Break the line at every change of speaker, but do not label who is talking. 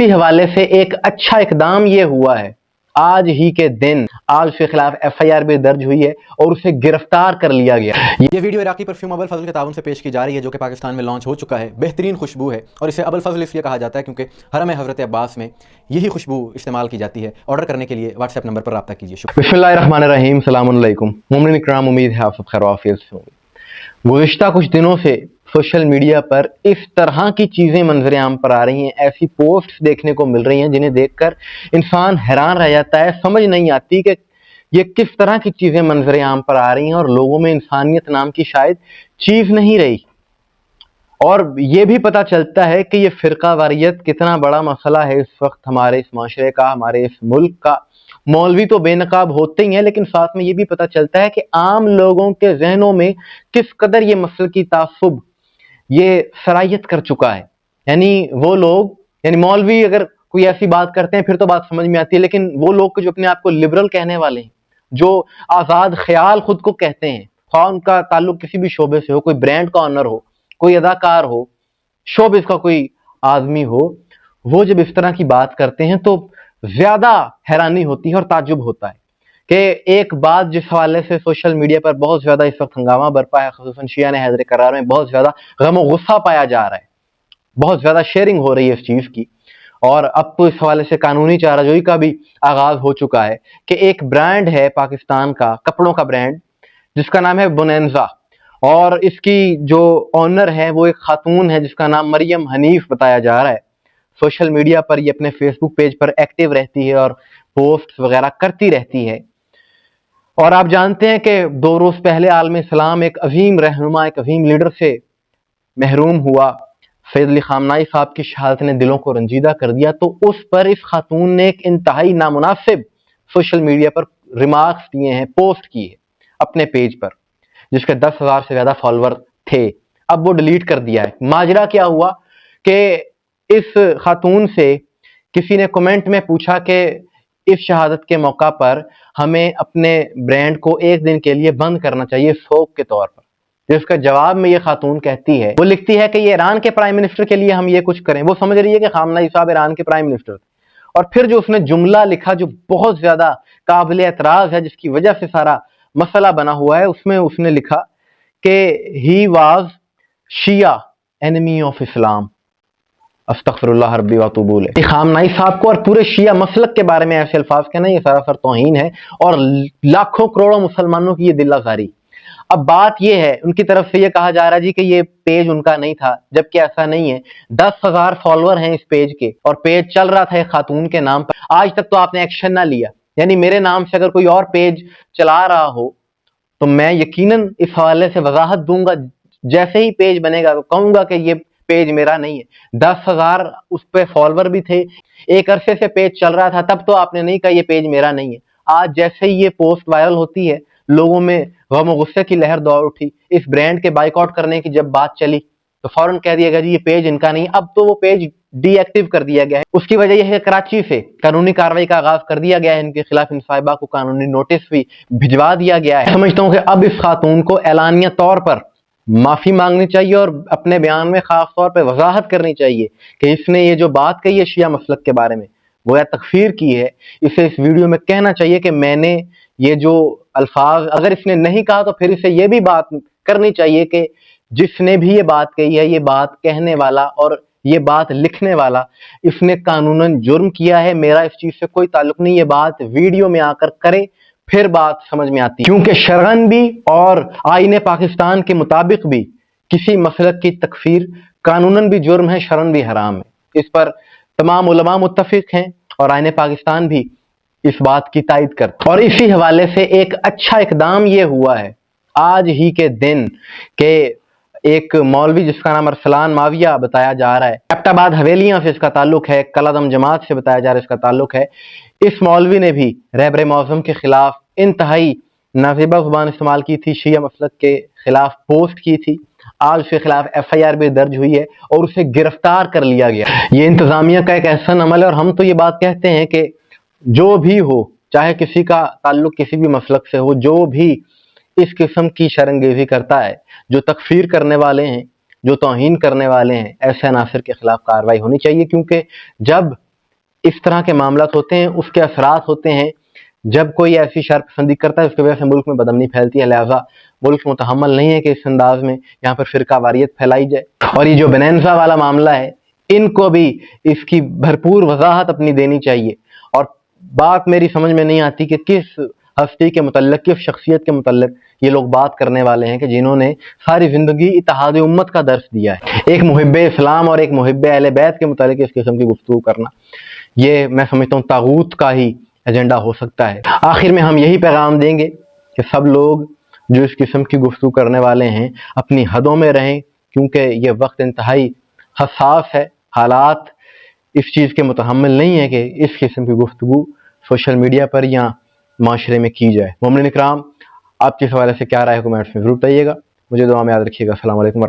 इसी हवाले से एक अच्छा इकदाम ये हुआ है, आज ही के दिन आज के खिलाफ FIR भी दर्ज हुई है और उसे गिरफ्तार कर लिया गया।
ये वीडियो इराकी परफ्यूम अबुल फजल के ताउन से पेश की जा रही है, जो कि पाकिस्तान में लॉन्च हो चुका है। बेहतरीन खुशबू है और इसे अबुल फजल इसलिए कहा जाता है क्योंकि हरम हज़रत अब्बास में यही खुशबू इस्तेमाल की जाती है। ऑर्डर करने के लिए व्हाट्सएप नंबर पर रब्ता कीजिए। शुक्रिया।
बिस्मिल्लाहिर्रहमानिर्रहीम, सलामुन अलैकुम मोमिन इकराम, उम्मीद है आप सब खैर आफियत से होंगे। गुज़िश्ता कुछ दिनों से सोशल मीडिया पर इस तरह की चीज़ें मंजर आम पर आ रही हैं, ऐसी पोस्ट्स देखने को मिल रही हैं जिन्हें देखकर इंसान हैरान रह जाता है। समझ नहीं आती कि ये किस तरह की चीज़ें मंजर आम पर आ रही हैं और लोगों में इंसानियत नाम की शायद चीज़ नहीं रही। और ये भी पता चलता है कि ये फ़िरका वारियत कितना बड़ा मसला है इस वक्त हमारे इस माशरे का, हमारे इस मुल्क का। मौलवी तो बेनकाब होते ही हैं, लेकिन साथ में ये भी पता चलता है कि आम लोगों के जहनों में किस कदर ये मसल की तासुब ये सरायत कर चुका है। यानी वो लोग, यानी मौलवी अगर कोई ऐसी बात करते हैं फिर तो बात समझ में आती है, लेकिन वो लोग जो अपने आप को लिबरल कहने वाले हैं, जो आज़ाद ख्याल खुद को कहते हैं, ख्वाह उनका ताल्लुक किसी भी शोबे से हो, कोई ब्रांड का ऑनर हो, कोई अदाकार हो, शोबिस का कोई आदमी हो, वो जब इस तरह की बात करते हैं तो ज्यादा हैरानी होती है और ताज्जुब होता है कि एक बात जिस हवाले से सोशल मीडिया पर बहुत ज्यादा इस वक्त हंगामा बरपा है, खुसूसन शिया ने हैदर करार में बहुत ज्यादा गम और गुस्सा पाया जा रहा है, बहुत ज्यादा शेयरिंग हो रही है इस चीज की। और अब तो इस हवाले से कानूनी चाराजोई का भी आगाज हो चुका है कि एक ब्रांड है पाकिस्तान का, कपड़ों का ब्रांड, जिसका नाम है बोनेंजा, और इसकी जो ऑनर है वो एक खातून है जिसका नाम मरियम हनीफ बताया जा रहा है। सोशल मीडिया पर ये अपने फेसबुक पेज पर एक्टिव रहती है और पोस्ट वगैरह करती रहती है। और आप जानते हैं कि 2 रोज पहले आलम इस्लाम एक अजीम रहनुमा, एक अजीम लीडर से महरूम हुआ। सैयद अली खामनाई साहब की शहादत ने दिलों को रंजीदा कर दिया, तो उस पर इस खातून ने एक इंतहाई नामुनासिब सोशल मीडिया पर रिमार्क्स दिए हैं, पोस्ट की है अपने पेज पर, जिसके 10,000 से ज्यादा फॉलोअर थे। अब वो डिलीट कर दिया है। माजरा क्या हुआ कि इस खातून से किसी ने कमेंट में पूछा कि इस शहादत के मौका पर हमें अपने ब्रांड को एक दिन के लिए बंद करना चाहिए शौक के तौर पर। जिसका जवाब में ये खातून कहती है, वो लिखती है कि ये ईरान के प्राइम मिनिस्टर के लिए हम ये कुछ करें। वो समझ रही है कि खामनाई साहब ईरान के प्राइम मिनिस्टर थे। और फिर जो उसने जुमला लिखा जो बहुत ज्यादा काबिल एतराज है, जिसकी वजह से सारा मसला बना हुआ है, उसमें उसने लिखा कि he was Shia enemy of Islam, अस्तगफिरुल्लाह रब्बी व अतूबु इलैह। खामनाई साहब को और पूरे शिया मसलक के बारे में ऐसे अल्फाज कहना ये सरासर तौहीन है और लाखों करोड़ों मुसलमानों की ये दिल आज़ारी। अब बात ये है, उनकी तरफ से ये कहा जा रहा है जी कि ये पेज उनका नहीं था, जबकि ऐसा नहीं है। 10,000 फॉलोअर हैं इस पेज के और पेज चल रहा था एक खातून के नाम पर। आज तक तो आपने एक्शन ना लिया। यानी मेरे नाम से अगर कोई और पेज चला रहा हो तो मैं यकीनन इस हवाले से वजाहत दूंगा। जैसे ही पेज बनेगा तो कहूंगा कि ये पेज मेरा नहीं है। 10,000 उस पे फॉलोअर भी थे, एक अरसे से पेज चल रहा था, तब तो आपने नहीं कहा ये पेज मेरा नहीं है। आज जैसे ही ये पोस्ट वायरल होती है, लोगों में गम और गुस्से की लहर दौड़ उठी। इस ब्रांड के बाइकआउट करने की जब बात चली तो फौरन कह दिया गया जी ये पेज इनका नहीं। अब तो वो पेज डीएक्टिव कर दिया गया है। उसकी वजह यह है कराची से कानूनी कार्रवाई का आगाज कर दिया गया है। इनके खिलाफ इन साहिबा को कानूनी नोटिस भी भिजवा दिया गया है। समझता हूं कि अब इस खातून को एलानिया तौर पर माफी मांगनी चाहिए और अपने बयान में खास तौर पर वजाहत करनी चाहिए कि इसने ये जो बात कही है शिया मसलक के बारे में, गोया तकफीर की है, इसे इस वीडियो में कहना चाहिए कि मैंने ये जो अल्फाज, अगर इसने नहीं कहा तो फिर इसे ये भी बात करनी चाहिए कि जिसने भी ये बात कही है, ये बात कहने वाला और ये बात लिखने वाला, इसने कानूनन जुर्म किया है। मेरा इस चीज से कोई ताल्लुक नहीं। ये बात वीडियो में आकर करे फिर बात समझ में आती है, क्योंकि शरअन भी और आईने पाकिस्तान के मुताबिक भी किसी मसलक की तकफीर कानूनन भी जुर्म है, शरअन भी हराम है। इस पर तमाम उलमा मुत्तफिक हैं और आईने पाकिस्तान भी इस बात की तायद करता। और इसी हवाले से एक अच्छा इकदाम ये हुआ है आज ही के दिन के एक मौलवी जिसका नाम अरसलान माविया बताया जा रहा है, एबटाबाद हवेलियां से इसका ताल्लुक है, कलादम जमात से बताया जा रहा है इसका ताल्लुक है। इस मौलवी ने भी रहबर मौज़म के खिलाफ इंतहाई नाज़िबा जुबान इस्तेमाल की थी, शिया मसलक के खिलाफ पोस्ट की थी। आज उसके खिलाफ FIR भी दर्ज हुई है और उसे गिरफ्तार कर लिया गया। ये इंतजामिया का एक एहसन अमल है और हम तो ये बात कहते हैं कि जो भी हो, चाहे किसी का ताल्लुक किसी भी मसलक से हो, जो भी इस किस्म की शर्मगेज़ी करता है, जो तकफीर करने वाले हैं, जो तौहीन करने वाले हैं, ऐसे अनासर के खिलाफ कार्रवाई होनी चाहिए। क्योंकि जब اس طرح کے معاملات ہوتے ہیں، اس کے اثرات ہوتے ہیں جب کوئی ایسی شرط پسندی کرتا ہے اس کی وجہ سے ملک میں بدامنی پھیلتی ہے، لہٰذا ملک متحمل نہیں ہے کہ اس انداز میں یہاں پر فرقہ واریت پھیلائی جائے۔ اور یہ جو بنینزا والا معاملہ ہے، ان کو بھی اس کی بھرپور وضاحت اپنی دینی چاہیے۔ اور بات میری سمجھ میں نہیں آتی کہ کس ہستی کے متعلق، کس شخصیت کے متعلق یہ لوگ بات کرنے والے ہیں کہ جنہوں نے ساری زندگی اتحاد امت کا درس دیا ہے۔ ایک محب اسلام اور ایک محب اہل بیت کے متعلق اس قسم کی گفتگو کرنا، یہ میں سمجھتا ہوں طاغوت کا ہی ایجنڈا ہو سکتا ہے۔ آخر میں ہم یہی پیغام دیں گے کہ سب لوگ جو اس قسم کی گفتگو کرنے والے ہیں اپنی حدوں میں رہیں، کیونکہ یہ وقت انتہائی حساس ہے، حالات اس چیز کے متحمل نہیں ہے کہ اس قسم کی گفتگو سوشل میڈیا پر یا معاشرے میں کی جائے۔ مومنین اکرام، آپ کے حوالے سے کیا رائے ہے کمنٹس میں ضرور بتائیے گا۔ مجھے دعا میں یاد رکھیے گا۔ السلام علیکم ورحمۃ اللہ۔